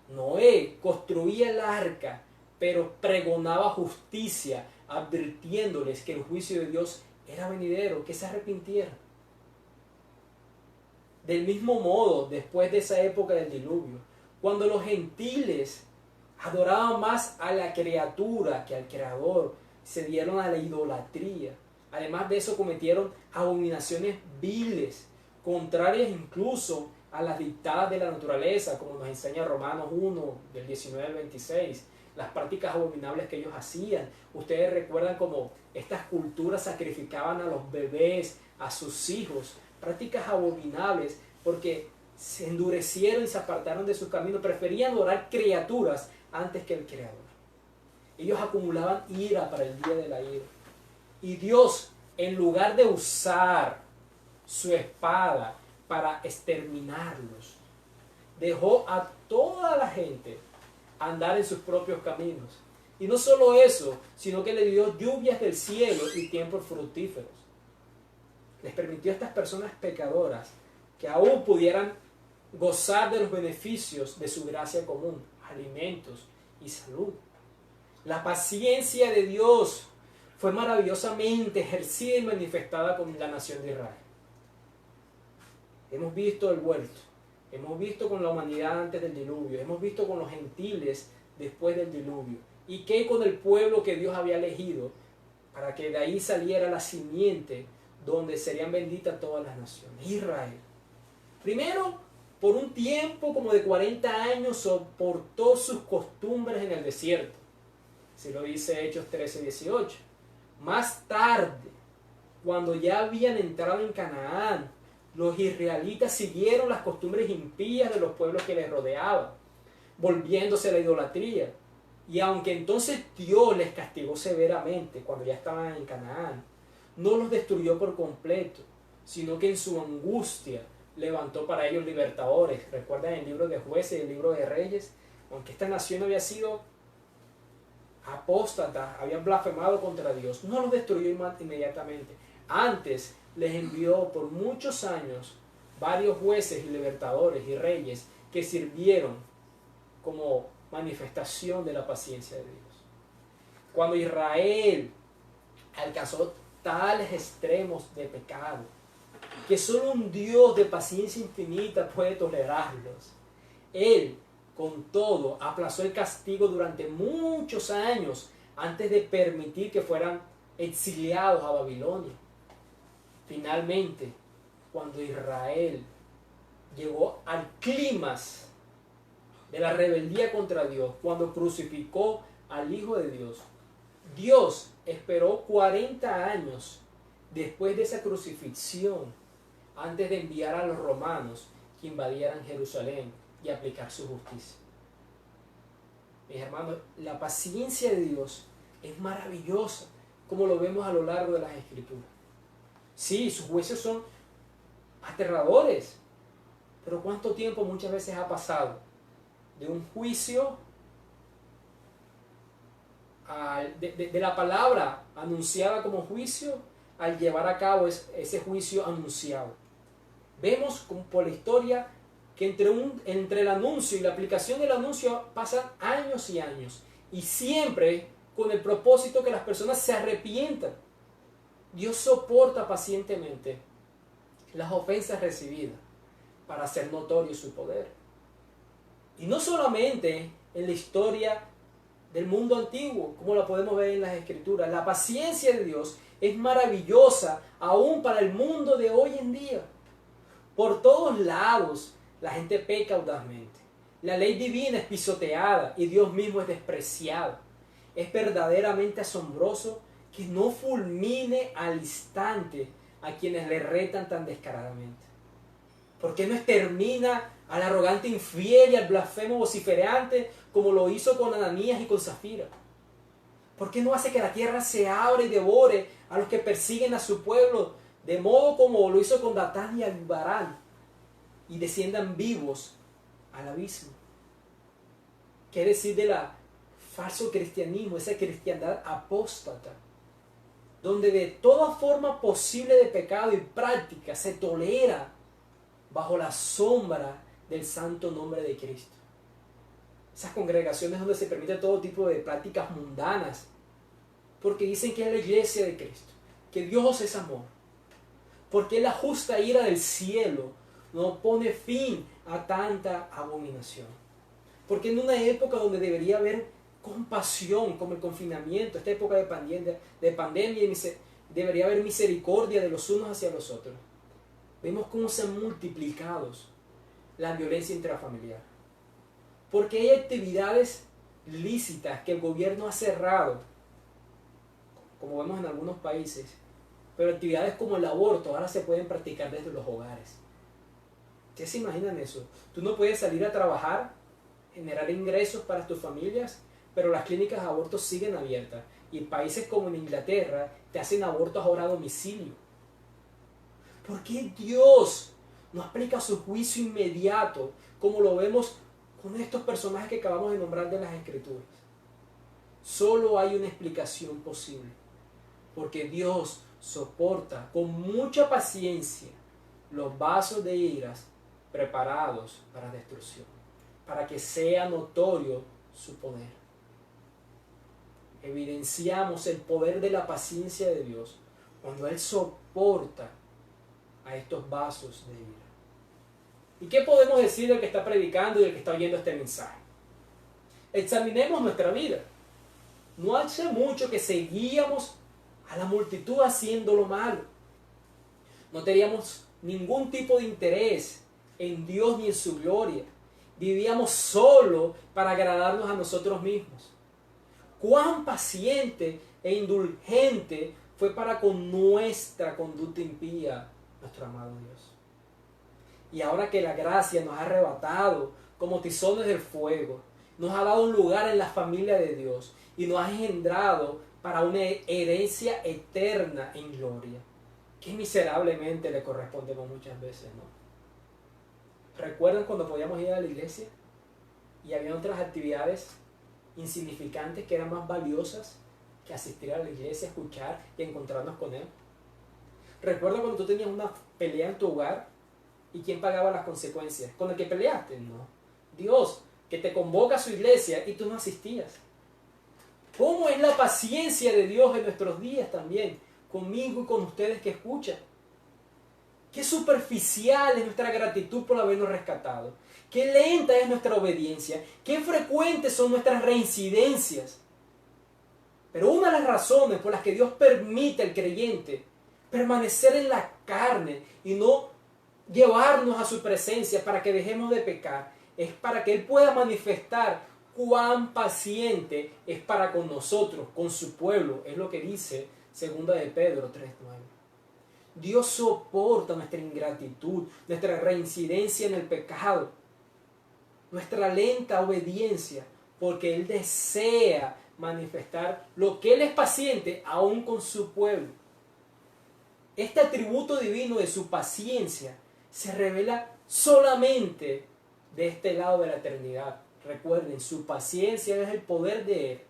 Noé construía el arca, pero pregonaba justicia, advirtiéndoles que el juicio de Dios era venidero, que se arrepintieran. Del mismo modo, después de esa época del diluvio, cuando los gentiles adoraban más a la criatura que al Creador, se dieron a la idolatría. Además de eso, cometieron abominaciones viles, contrarias incluso a las dictadas de la naturaleza, como nos enseña Romanos 1, del 19 al 26, las prácticas abominables que ellos hacían. Ustedes recuerdan cómo estas culturas sacrificaban a los bebés, a sus hijos, prácticas abominables, porque se endurecieron y se apartaron de sus caminos, preferían adorar criaturas antes que el Creador. Ellos acumulaban ira para el día de la ira. Y Dios, en lugar de usar su espada para exterminarlos, dejó a toda la gente andar en sus propios caminos. Y no solo eso, sino que le dio lluvias del cielo y tiempos fructíferos. Les permitió a estas personas pecadoras que aún pudieran gozar de los beneficios de su gracia común, alimentos y salud. La paciencia de Dios fue maravillosamente ejercida y manifestada con la nación de Israel. Hemos visto el vuelto, hemos visto con la humanidad antes del diluvio, hemos visto con los gentiles después del diluvio, y qué con el pueblo que Dios había elegido para que de ahí saliera la simiente donde serían benditas todas las naciones. Israel. Primero, por un tiempo como de 40 años soportó sus costumbres en el desierto. Se lo dice Hechos 13:18. Más tarde, cuando ya habían entrado en Canaán, los israelitas siguieron las costumbres impías de los pueblos que les rodeaban, volviéndose a la idolatría. Y aunque entonces Dios les castigó severamente cuando ya estaban en Canaán, no los destruyó por completo, sino que en su angustia levantó para ellos libertadores. Recuerdan el libro de Jueces y el libro de Reyes, aunque esta nación había sido apóstata, habían blasfemado contra Dios, no los destruyó inmediatamente. Antes les envió por muchos años varios jueces y libertadores y reyes que sirvieron como manifestación de la paciencia de Dios. Cuando Israel alcanzó tales extremos de pecado que solo un Dios de paciencia infinita puede tolerarlos, Él con todo aplazó el castigo durante muchos años antes de permitir que fueran exiliados a Babilonia. Finalmente, cuando Israel llegó al clímax de la rebeldía contra Dios, cuando crucificó al Hijo de Dios, Dios esperó 40 años después de esa crucifixión antes de enviar a los romanos que invadieran Jerusalén y aplicar su justicia. Mis hermanos, la paciencia de Dios es maravillosa, como lo vemos a lo largo de las Escrituras. Sí, sus juicios son aterradores, pero ¿cuánto tiempo muchas veces ha pasado de un juicio de la palabra anunciada como juicio al llevar a cabo ese juicio anunciado? Vemos por la historia que entre el anuncio y la aplicación del anuncio pasan años y años, y siempre con el propósito que las personas se arrepientan. Dios soporta pacientemente las ofensas recibidas para hacer notorio su poder. Y no solamente en la historia del mundo antiguo, como la podemos ver en las Escrituras. La paciencia de Dios es maravillosa aún para el mundo de hoy en día. Por todos lados la gente peca audazmente. La ley divina es pisoteada y Dios mismo es despreciado. es verdaderamente asombroso que no fulmine al instante a quienes le retan tan descaradamente. ¿Por qué no extermina al arrogante infiel y al blasfemo vociferante como lo hizo con Ananías y con Zafira? ¿Por qué no hace que la tierra se abra y devore a los que persiguen a su pueblo, de modo como lo hizo con Datán y Abiram, y desciendan vivos al abismo? ¿Qué decir del falso cristianismo, esa cristiandad apóstata, donde de toda forma posible de pecado y práctica se tolera bajo la sombra del santo nombre de Cristo? Esas congregaciones donde se permite todo tipo de prácticas mundanas, porque dicen que es la iglesia de Cristo, que Dios es amor, porque la justa ira del cielo no pone fin a tanta abominación. Porque en una época donde debería haber compasión, como el confinamiento, esta época de pandemia, debería haber misericordia de los unos hacia los otros, vemos cómo se han multiplicado la violencia intrafamiliar. Porque hay actividades lícitas que el gobierno ha cerrado, como vemos en algunos países, pero actividades como el aborto ahora se pueden practicar desde los hogares. ¿Ustedes se imaginan eso? Tú no puedes salir a trabajar, generar ingresos para tus familias, pero las clínicas de aborto siguen abiertas. Y en países como en Inglaterra te hacen abortos ahora a domicilio. ¿Por qué Dios no aplica su juicio inmediato, como lo vemos con estos personajes que acabamos de nombrar de las Escrituras? Solo hay una explicación posible. Porque Dios soporta con mucha paciencia los vasos de iras preparados para destrucción, para que sea notorio su poder. Evidenciamos el poder de la paciencia de Dios cuando Él soporta a estos vasos de ira. ¿Y qué podemos decir del que está predicando y del que está oyendo este mensaje? Examinemos nuestra vida. No hace mucho que seguíamos a la multitud haciendo lo malo. No teníamos ningún tipo de interés en Dios ni en su gloria. Vivíamos solo para agradarnos a nosotros mismos. Cuán paciente e indulgente fue para con nuestra conducta impía nuestro amado Dios. Y ahora que la gracia nos ha arrebatado como tizones del fuego, nos ha dado un lugar en la familia de Dios y nos ha engendrado para una herencia eterna en gloria, que miserablemente le correspondemos muchas veces, ¿no? ¿Recuerdan cuando podíamos ir a la iglesia y había otras actividades insignificantes que eran más valiosas que asistir a la iglesia, escuchar y encontrarnos con Él? ¿Recuerdan cuando tú tenías una pelea en tu hogar y quién pagaba las consecuencias? ¿Con el que peleaste? No. Dios, que te convoca a su iglesia y tú no asistías. ¿Cómo es la paciencia de Dios en nuestros días también, conmigo y con ustedes que escuchan? Qué superficial es nuestra gratitud por habernos rescatado. Qué lenta es nuestra obediencia. Qué frecuentes son nuestras reincidencias. Pero una de las razones por las que Dios permite al creyente permanecer en la carne y no llevarnos a su presencia para que dejemos de pecar es para que Él pueda manifestar cuán paciente es para con nosotros, con su pueblo. Es lo que dice 2 de Pedro 3:9. Dios soporta nuestra ingratitud, nuestra reincidencia en el pecado, nuestra lenta obediencia, porque Él desea manifestar lo que Él es paciente aún con su pueblo. Este atributo divino de su paciencia se revela solamente de este lado de la eternidad. Recuerden, su paciencia es el poder de Él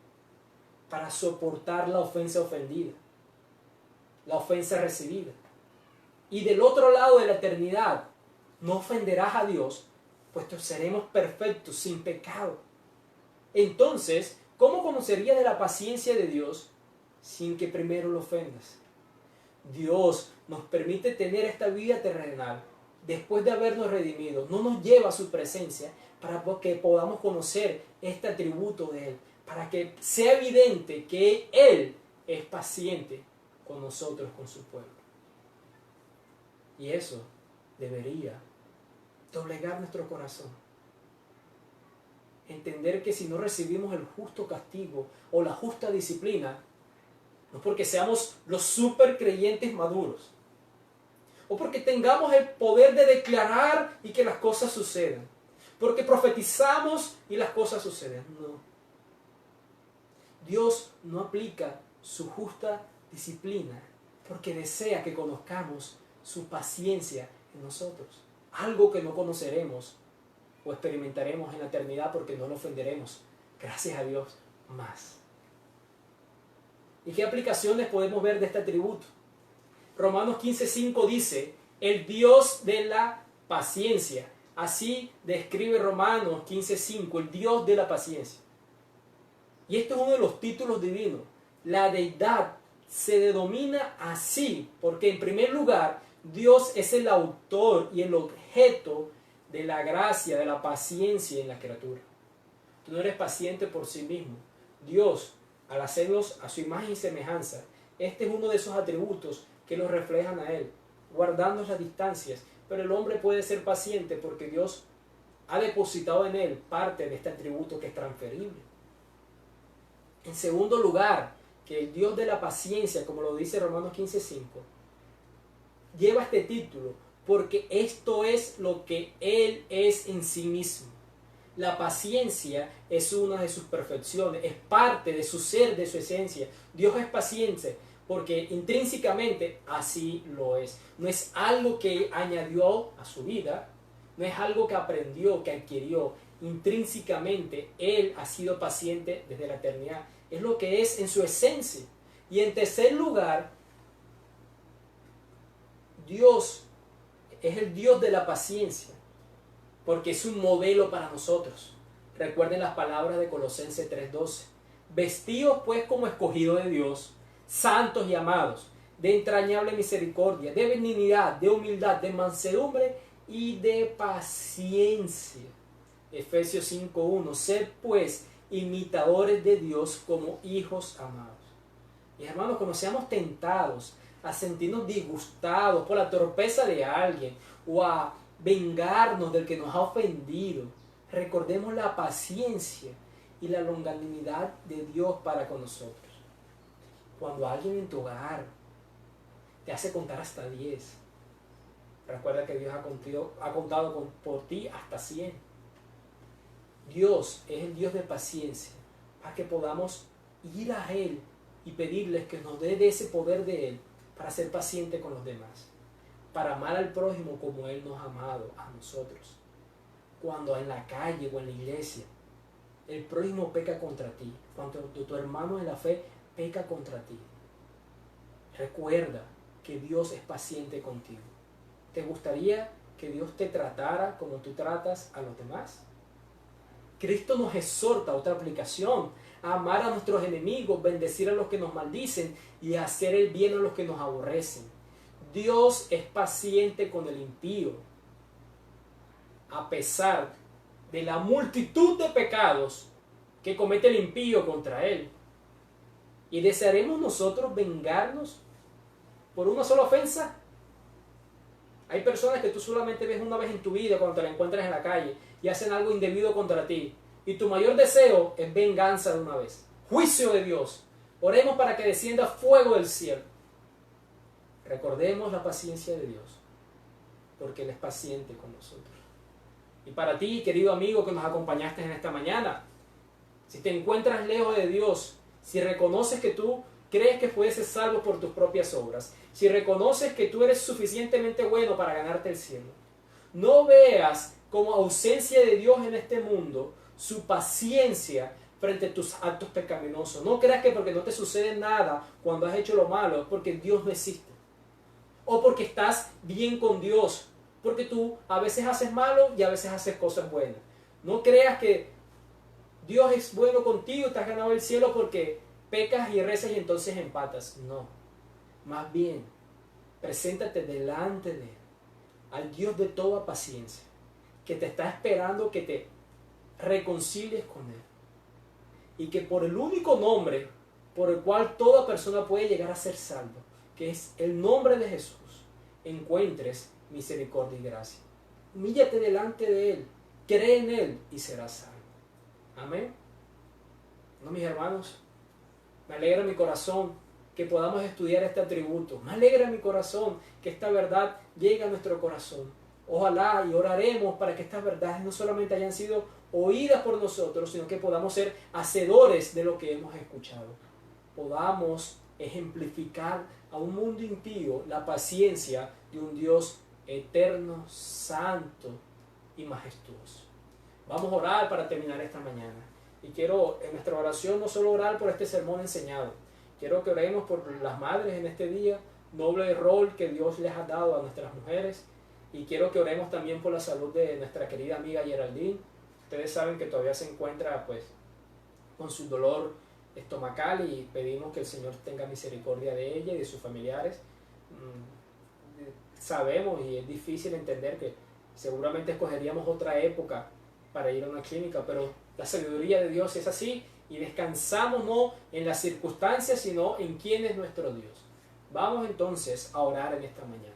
para soportar la ofensa ofendida, la ofensa recibida. Y del otro lado de la eternidad, no ofenderás a Dios, puesto seremos perfectos, sin pecado. Entonces, ¿cómo conocerías de la paciencia de Dios sin que primero lo ofendas? Dios nos permite tener esta vida terrenal después de habernos redimido. No nos lleva a su presencia para que podamos conocer este atributo de Él, para que sea evidente que Él es paciente con nosotros, con su pueblo. Y eso debería doblegar nuestro corazón. entender que si no recibimos el justo castigo o la justa disciplina, no es porque seamos los super creyentes maduros, o porque tengamos el poder de declarar y que las cosas sucedan, porque profetizamos y las cosas suceden. No. Dios no aplica su justa disciplina porque desea que conozcamos su paciencia en nosotros, algo que no conoceremos o experimentaremos en la eternidad porque no lo ofenderemos, gracias a Dios, más. ¿Y qué aplicaciones podemos ver de este atributo? Romanos 15:5 dice, el Dios de la paciencia. Así describe Romanos 15:5, el Dios de la paciencia. Y esto es uno de los títulos divinos. La deidad se denomina así porque, en primer lugar, Dios es el autor y el objeto de la gracia, de la paciencia en la criatura. Tú no eres paciente por sí mismo. Dios, al hacernos a su imagen y semejanza, este es uno de esos atributos que los reflejan a Él, guardando las distancias. Pero el hombre puede ser paciente porque Dios ha depositado en él parte de este atributo que es transferible. En segundo lugar, que el Dios de la paciencia, como lo dice Romanos 15:5, lleva este título porque esto es lo que Él es en sí mismo. La paciencia es una de sus perfecciones, es parte de su ser, de su esencia. Dios es paciente porque intrínsecamente así lo es. No es algo que añadió a su vida, no es algo que aprendió, que adquirió. Intrínsecamente Él ha sido paciente desde la eternidad. Es lo que es en su esencia. Y en tercer lugar, Dios es el Dios de la paciencia, porque es un modelo para nosotros. Recuerden las palabras de Colosenses 3:12. Vestidos pues como escogidos de Dios, santos y amados, de entrañable misericordia, de benignidad, de humildad, de mansedumbre y de paciencia. Efesios 5:1. Sed pues imitadores de Dios como hijos amados. Y hermanos, cuando seamos tentados a sentirnos disgustados por la torpeza de alguien o a vengarnos del que nos ha ofendido, recordemos la paciencia y la longanimidad de Dios para con nosotros. Cuando alguien en tu hogar te hace contar hasta 10, recuerda que Dios ha contado por ti hasta 100. Dios es el Dios de paciencia para que podamos ir a Él y pedirles que nos dé de ese poder de Él para ser paciente con los demás, para amar al prójimo como Él nos ha amado a nosotros. Cuando en la calle o en la iglesia el prójimo peca contra ti, cuando tu hermano en la fe peca contra ti, recuerda que Dios es paciente contigo. ¿Te gustaría que Dios te tratara como tú tratas a los demás? Cristo nos exhorta, otra aplicación, a amar a nuestros enemigos, bendecir a los que nos maldicen y hacer el bien a los que nos aborrecen. Dios es paciente con el impío, a pesar de la multitud de pecados que comete el impío contra él. ¿Y desearemos nosotros vengarnos por una sola ofensa? Hay personas que tú solamente ves una vez en tu vida cuando te la encuentras en la calle y hacen algo indebido contra ti. Y tu mayor deseo es venganza de una vez. Juicio de Dios. Oremos para que descienda fuego del cielo. Recordemos la paciencia de Dios, porque Él es paciente con nosotros. Y para ti, querido amigo que nos acompañaste en esta mañana, si te encuentras lejos de Dios, si reconoces que tú crees que puedes ser salvo por tus propias obras, si reconoces que tú eres suficientemente bueno para ganarte el cielo, no veas como ausencia de Dios en este mundo su paciencia frente a tus actos pecaminosos. No creas que porque no te sucede nada cuando has hecho lo malo es porque Dios no existe, o porque estás bien con Dios, porque tú a veces haces malo y a veces haces cosas buenas. No creas que Dios es bueno contigo y te has ganado el cielo porque pecas y rezas y entonces empatas. No, más bien, preséntate delante de Él, al Dios de toda paciencia, que te está esperando que te reconcilies con Él, y que por el único nombre por el cual toda persona puede llegar a ser salvo, que es el nombre de Jesús, encuentres misericordia y gracia. Humíllate delante de Él, cree en Él y serás salvo. Amén. No, mis hermanos, me alegra mi corazón que podamos estudiar este atributo. Me alegra mi corazón que esta verdad llegue a nuestro corazón. Ojalá y oraremos para que estas verdades no solamente hayan sido oídas por nosotros, sino que podamos ser hacedores de lo que hemos escuchado. Podamos ejemplificar a un mundo impío la paciencia de un Dios eterno, santo y majestuoso. Vamos a orar para terminar esta mañana. Y quiero en nuestra oración no solo orar por este sermón enseñado, quiero que oremos por las madres en este día, noble rol que Dios les ha dado a nuestras mujeres. Y quiero que oremos también por la salud de nuestra querida amiga Geraldine. Ustedes saben que todavía se encuentra pues con su dolor estomacal y pedimos que el Señor tenga misericordia de ella y de sus familiares. Sabemos y es difícil entender que seguramente escogeríamos otra época para ir a una clínica, pero la sabiduría de Dios es así y descansamos no en las circunstancias sino en quién es nuestro Dios. Vamos entonces a orar en esta mañana.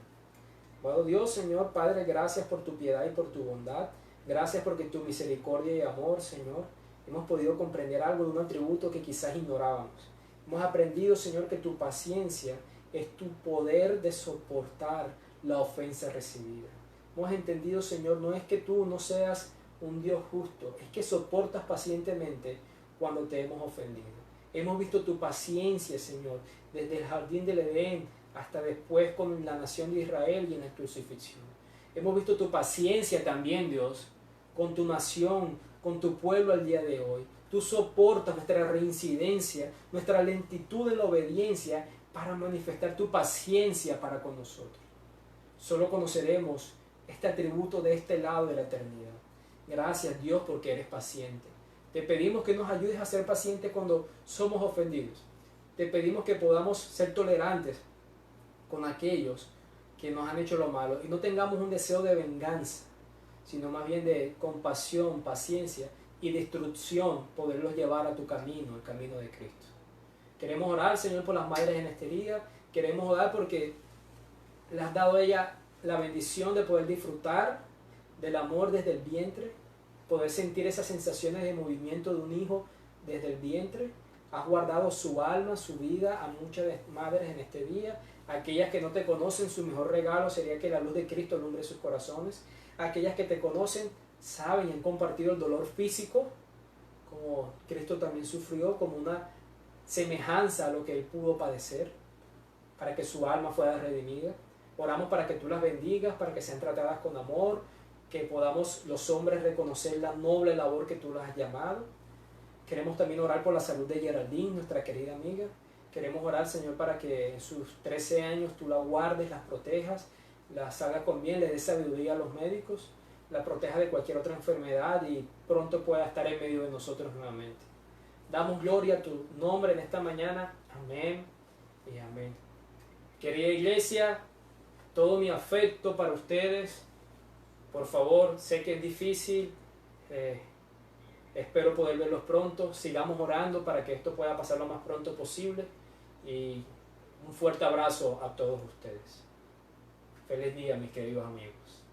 Bueno, Dios, Señor, Padre, gracias por tu piedad y por tu bondad. Gracias porque tu misericordia y amor, Señor, hemos podido comprender algo de un atributo que quizás ignorábamos. Hemos aprendido, Señor, que tu paciencia es tu poder de soportar la ofensa recibida. Hemos entendido, Señor, no es que tú no seas un Dios justo, es que soportas pacientemente cuando te hemos ofendido. Hemos visto tu paciencia, Señor, desde el jardín del Edén hasta después con la nación de Israel y en la crucifixión. Hemos visto tu paciencia también, Dios, con tu nación, con tu pueblo al día de hoy. Tú soportas nuestra reincidencia, nuestra lentitud en la obediencia para manifestar tu paciencia para con nosotros. Solo conoceremos este atributo de este lado de la eternidad. Gracias, Dios, porque eres paciente. Te pedimos que nos ayudes a ser pacientes cuando somos ofendidos. Te pedimos que podamos ser tolerantes con aquellos que nos han hecho lo malo y no tengamos un deseo de venganza, sino más bien de compasión, paciencia y de instrucción, poderlos llevar a tu camino, el camino de Cristo. Queremos orar, Señor, por las madres en este día. Queremos orar porque le has dado a ella la bendición de poder disfrutar del amor desde el vientre, poder sentir esas sensaciones de movimiento de un hijo desde el vientre. Has guardado su alma, su vida a muchas madres en este día. Aquellas que no te conocen, su mejor regalo sería que la luz de Cristo alumbre sus corazones. Aquellas que te conocen, saben y han compartido el dolor físico, como Cristo también sufrió, como una semejanza a lo que Él pudo padecer, para que su alma fuera redimida. Oramos para que tú las bendigas, para que sean tratadas con amor, que podamos los hombres reconocer la noble labor que tú las has llamado. Queremos también orar por la salud de Geraldine, nuestra querida amiga. Queremos orar, Señor, para que en sus 13 años tú la guardes, las protejas, la salgas con bien, le des sabiduría a los médicos, la protejas de cualquier otra enfermedad y pronto pueda estar en medio de nosotros nuevamente. Damos gloria a tu nombre en esta mañana. Amén y amén. Querida iglesia, todo mi afecto para ustedes. Por favor, sé que es difícil. Espero poder verlos pronto. Sigamos orando para que esto pueda pasar lo más pronto posible. Y un fuerte abrazo a todos ustedes. Feliz día, mis queridos amigos.